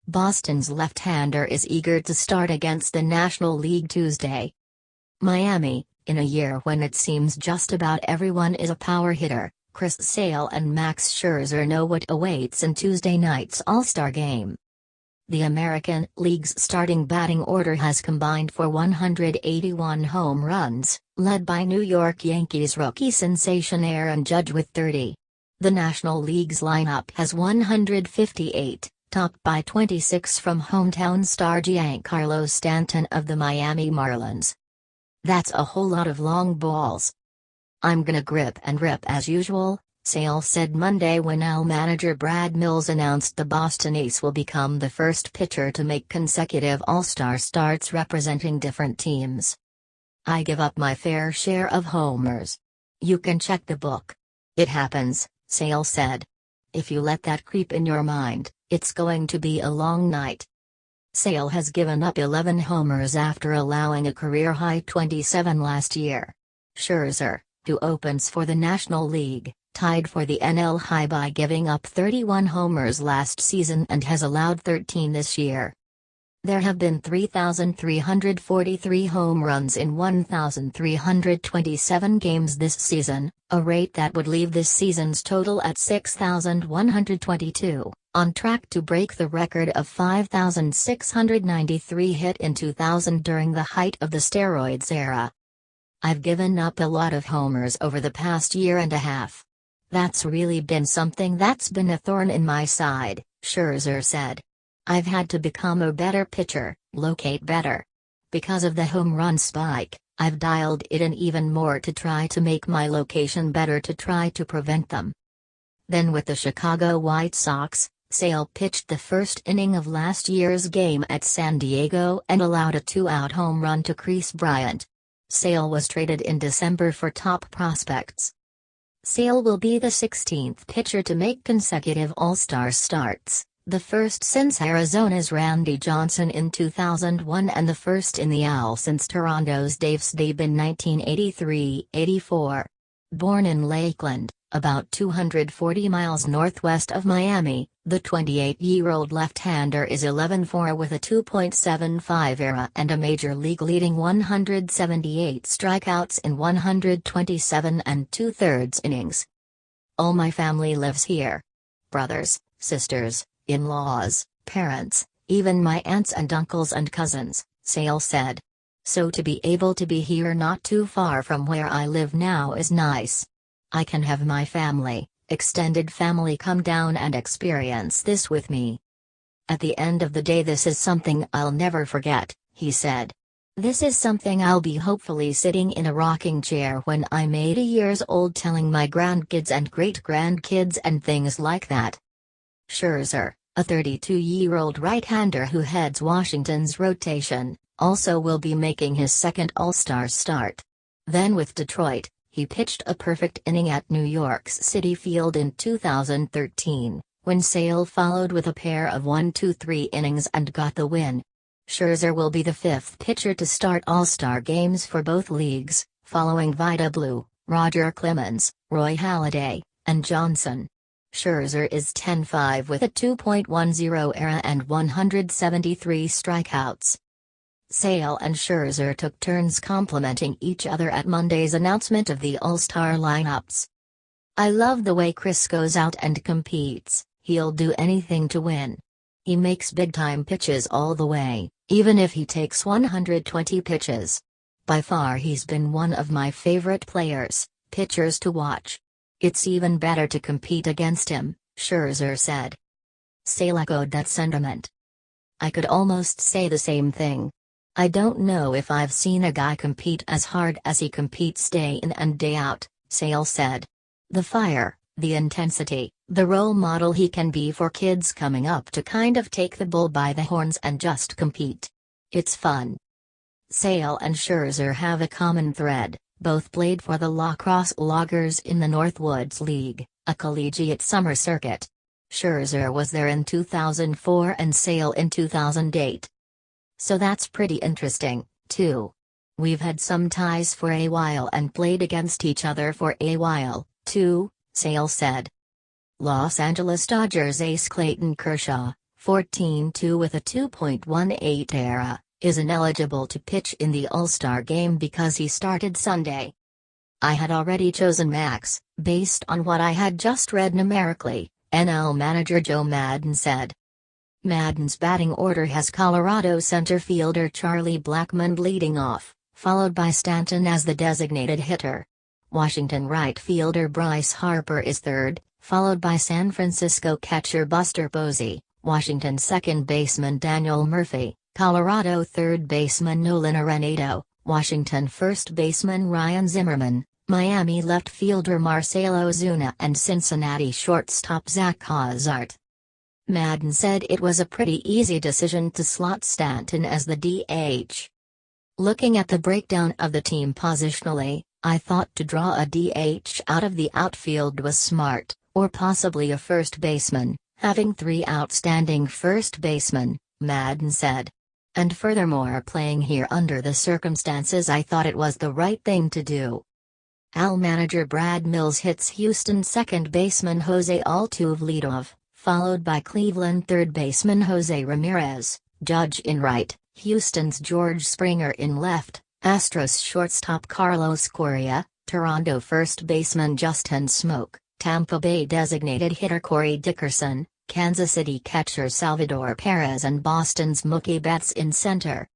Boston's left-hander is eager to start against the National League Tuesday. Miami, in a year when it seems just about everyone is a power hitter, Chris Sale and Max Scherzer know what awaits in Tuesday night's All-Star game. The American League's starting batting order has combined for 181 home runs, led by New York Yankees rookie sensation Aaron Judge with 30. The National League's lineup has 158, topped by 26 from hometown star Giancarlo Stanton of the Miami Marlins. That's a whole lot of long balls. I'm gonna grip and rip as usual, Sale said Monday when AL manager Brad Mills announced the Boston ace will become the first pitcher to make consecutive All-Star starts representing different teams. I give up my fair share of homers. You can check the book. It happens, Sale said. If you let that creep in your mind, it's going to be a long night. Sale has given up 11 homers after allowing a career-high 27 last year. Scherzer, who opens for the National League, tied for the NL high by giving up 31 homers last season and has allowed 13 this year. There have been 3,343 home runs in 1,327 games this season, a rate that would leave this season's total at 6,122, on track to break the record of 5,693 hit in 2000 during the height of the steroids era. I've given up a lot of homers over the past year and a half. That's really been something that's been a thorn in my side, Scherzer said. I've had to become a better pitcher, locate better. Because of the home run spike, I've dialed it in even more to try to make my location better to try to prevent them. Then with the Chicago White Sox, Sale pitched the first inning of last year's game at San Diego and allowed a two-out home run to Kris Bryant. Sale was traded in December for top prospects. Sale will be the 16th pitcher to make consecutive All-Star starts, the first since Arizona's Randy Johnson in 2001 and the first in the AL since Toronto's Dave Stieb in 1983-84. Born in Lakeland, about 240 miles northwest of Miami, the 28-year-old left-hander is 11-4 with a 2.75 ERA and a major league leading 178 strikeouts in 127 and two-thirds innings. All my family lives here. Brothers, sisters, in-laws, parents, even my aunts and uncles and cousins, Sale said. So to be able to be here not too far from where I live now is nice. I can have my family, extended family come down and experience this with me. At the end of the day this is something I'll never forget, he said. This is something I'll be hopefully sitting in a rocking chair when I'm 80 years old telling my grandkids and great-grandkids and things like that. Scherzer, a 32-year-old right-hander who heads Washington's rotation, also will be making his second All-Star start. Then with Detroit, he pitched a perfect inning at New York's Citi Field in 2013, when Sale followed with a pair of 1-2-3 innings and got the win. Scherzer will be the fifth pitcher to start All-Star games for both leagues, following Vida Blue, Roger Clemens, Roy Halladay, and Johnson. Scherzer is 10-5 with a 2.10 ERA and 173 strikeouts. Sale and Scherzer took turns complimenting each other at Monday's announcement of the All-Star lineups. I love the way Chris goes out and competes, he'll do anything to win. He makes big-time pitches all the way, even if he takes 120 pitches. By far he's been one of my favorite pitchers to watch. It's even better to compete against him, Scherzer said. Sale echoed that sentiment. I could almost say the same thing. I don't know if I've seen a guy compete as hard as he competes day in and day out, Sale said. The fire, the intensity, the role model he can be for kids coming up to kind of take the bull by the horns and just compete. It's fun. Sale and Scherzer have a common thread, both played for the La Crosse Loggers in the Northwoods League, a collegiate summer circuit. Scherzer was there in 2004 and Sale in 2008. So that's pretty interesting, too. We've had some ties for a while and played against each other for a while, too, Sale said. Los Angeles Dodgers ace Clayton Kershaw, 14-2 with a 2.18 ERA, is ineligible to pitch in the All-Star game because he started Sunday. I had already chosen Max, based on what I had just read numerically, NL manager Joe Maddon said. Maddon's batting order has Colorado center fielder Charlie Blackmon leading off, followed by Stanton as the designated hitter. Washington right fielder Bryce Harper is third, followed by San Francisco catcher Buster Posey, Washington second baseman Daniel Murphy, Colorado third baseman Nolan Arenado, Washington first baseman Ryan Zimmerman, Miami left fielder Marcell Ozuna and Cincinnati shortstop Zach Cozart. Maddon said it was a pretty easy decision to slot Stanton as the DH. Looking at the breakdown of the team positionally, I thought to draw a DH out of the outfield was smart, or possibly a first baseman, having three outstanding first basemen, Maddon said. And furthermore, playing here under the circumstances, I thought it was the right thing to do. AL manager Brad Mills hits Houston second baseman Jose Altuve leadoff, followed by Cleveland third baseman Jose Ramirez, Judge in right, Houston's George Springer in left, Astros shortstop Carlos Correa, Toronto first baseman Justin Smoke, Tampa Bay designated hitter Corey Dickerson, Kansas City catcher Salvador Perez and Boston's Mookie Betts in center.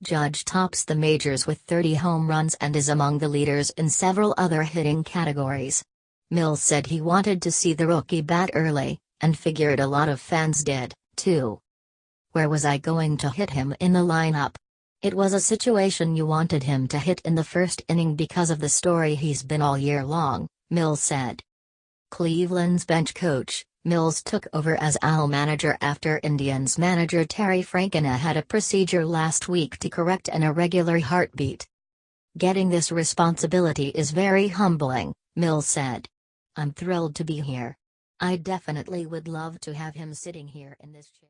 Judge tops the majors with 30 home runs and is among the leaders in several other hitting categories. Mills said he wanted to see the rookie bat early, and figured a lot of fans did, too. Where was I going to hit him in the lineup? It was a situation you wanted him to hit in the first inning because of the story he's been all year long, Mills said. Cleveland's bench coach, Mills took over as AL manager after Indians manager Terry Francona had a procedure last week to correct an irregular heartbeat. Getting this responsibility is very humbling, Mills said. I'm thrilled to be here. I definitely would love to have him sitting here in this chair.